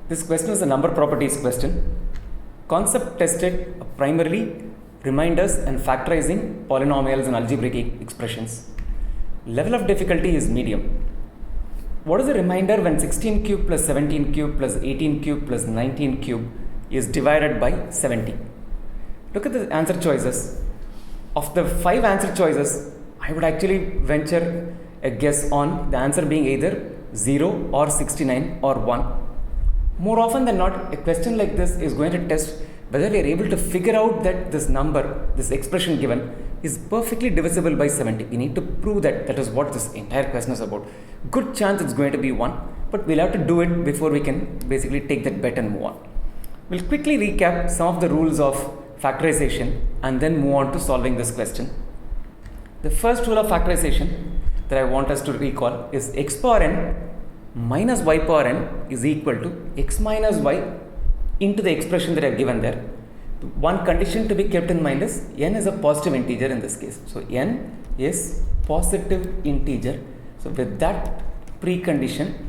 This question is a number properties question. Concept tested primarily reminders and factorizing polynomials and algebraic expressions. Level of difficulty is medium. What is a reminder when 16 cube plus 17 cube plus 18 cube plus 19 cube is divided by 70? Look at the answer choices. Of the 5 answer choices, I would actually venture a guess on the answer being either 0 or 69 or 1. More often than not, a question like this is going to test whether we are able to figure out that this number, this expression given, is perfectly divisible by 70. We need to prove that. That is what this entire question is about. Good chance it's going to be 1, but we'll have to do it before we can basically take that bet and move on. We'll quickly recap some of the rules of factorization and then move on to solving this question. The first rule of factorization that I want us to recall is x power n minus y power n is equal to x minus y into the expression that I have given there. One condition to be kept in mind is n is a positive integer in this case. So n is positive integer. So with that precondition,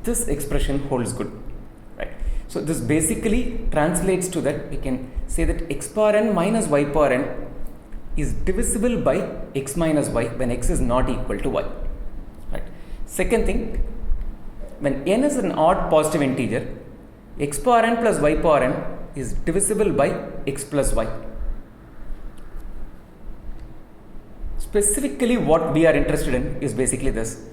this expression holds good. Right. So this basically translates to that we can say that x power n minus y power n is divisible by x minus y when x is not equal to y. Right. Second thing, when n is an odd positive integer, x power n plus y power n is divisible by x plus y. Specifically, what we are interested in is basically this.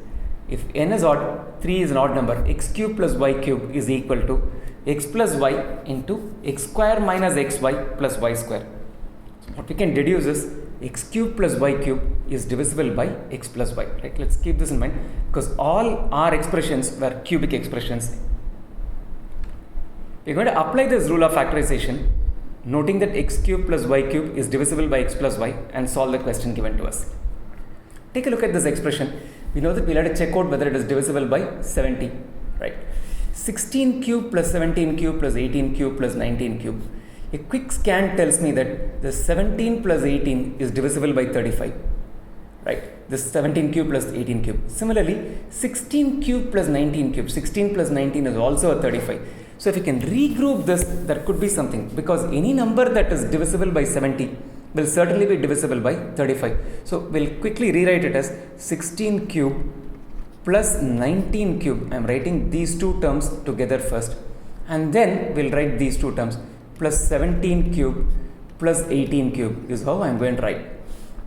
If n is odd, 3 is an odd number, x cube plus y cube is equal to x plus y into x square minus xy plus y square. So what we can deduce is x cube plus y cube is divisible by x plus y. Right? Let's keep this in mind because all our expressions were cubic expressions. We are going to apply this rule of factorization, noting that x cube plus y cube is divisible by x plus y and solve the question given to us. Take a look at this expression. We know that we'll have to check out whether it is divisible by 70. Right? 16 cube plus 17 cube plus 18 cube plus 19 cube. A quick scan tells me that the 17 plus 18 is divisible by 35. Right? This 17 cube plus 18 cube. Similarly, 16 cube plus 19 cube. 16 plus 19 is also a 35. So if you can regroup this, there could be something, because any number that is divisible by 70 will certainly be divisible by 35. So we'll quickly rewrite it as 16 cube plus 19 cube. I am writing these two terms together first, and then we'll write these two terms plus 17 cube plus 18 cube is how I am going to write.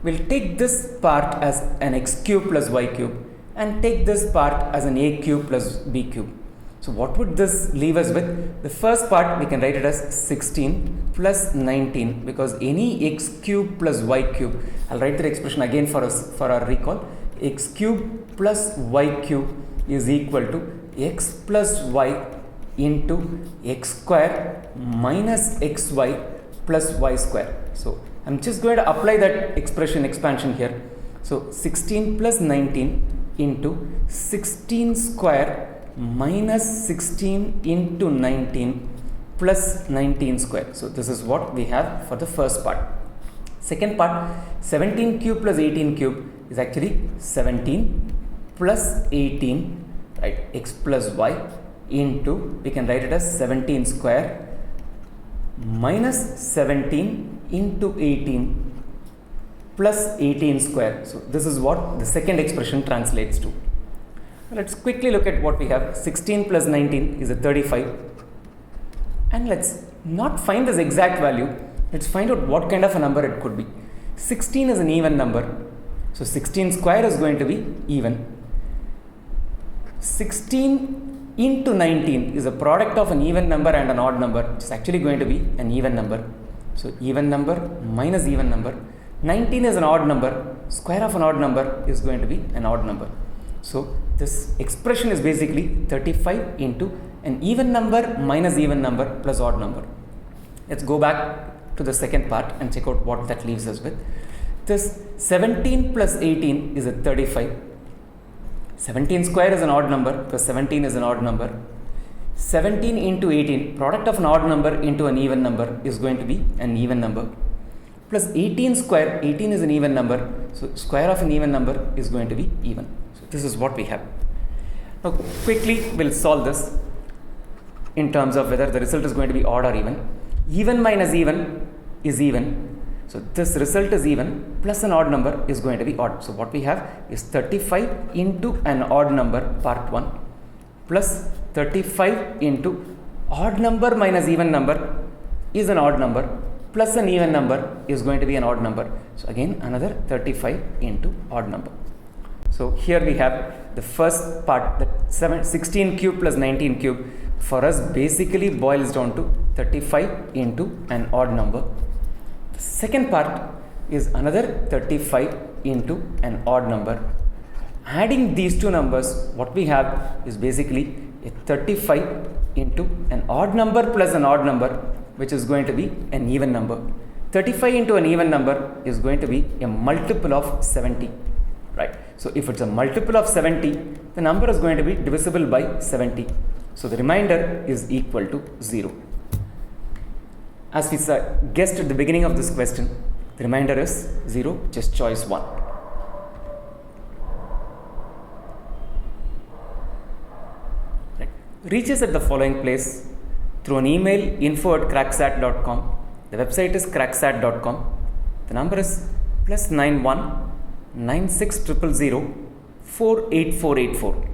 We'll take this part as an x cube plus y cube and take this part as an a cube plus b cube. So what would this leave us with? The first part we can write it as 16 plus 19, because any x cube plus y cube, I'll write the expression again for us for our recall. X cube plus y cube is equal to x plus y into x square minus xy plus y square. So I'm just going to apply that expression expansion here. So 16 plus 19 into 16 square minus 16 into 19 plus 19 square. So this is what we have for the first part. Second part, 17 cube plus 18 cube is actually 17 plus 18, right, x plus y into, we can write it as 17 square minus 17 into 18 plus 18 square. So this is what the second expression translates to. Let's quickly look at what we have. 16 plus 19 is a 35, and let's not find this exact value. Let's find out what kind of a number it could be. 16 is an even number, so 16 square is going to be even. 16 into 19 is a product of an even number and an odd number, which is actually going to be an even number. So even number minus even number. 19 is an odd number, square of an odd number is going to be an odd number. So this expression is basically 35 into an even number minus even number plus odd number. Let's go back to the second part and check out what that leaves us with. This 17 plus 18 is a 35. 17 square is an odd number because 17 is an odd number. 17 into 18, product of an odd number into an even number, is going to be an even number. Plus 18 square, 18 is an even number, so square of an even number is going to be even. So this is what we have. Now quickly we'll solve this. in terms of whether the result is going to be odd or even. Even minus even is even. So this result is even plus an odd number is going to be odd. So what we have is 35 into an odd number part 1 plus 35 into odd number minus even number is an odd number plus an even number is going to be an odd number. So again another 35 into odd number. So here we have the first part, that 16 cube plus 19 cube for us basically boils down to 35 into an odd number. The second part is another 35 into an odd number. Adding these two numbers, what we have is basically a 35 into an odd number plus an odd number, which is going to be an even number. 35 into an even number is going to be a multiple of 70, right? So if it's a multiple of 70, the number is going to be divisible by 70. So the remainder is equal to 0. As we guessed at the beginning of this question, the remainder is 0, just choice 1. Right. Reach us at the following place through an email info@cracksat.com. The website is cracksat.com. The number is +91 96 000 48484.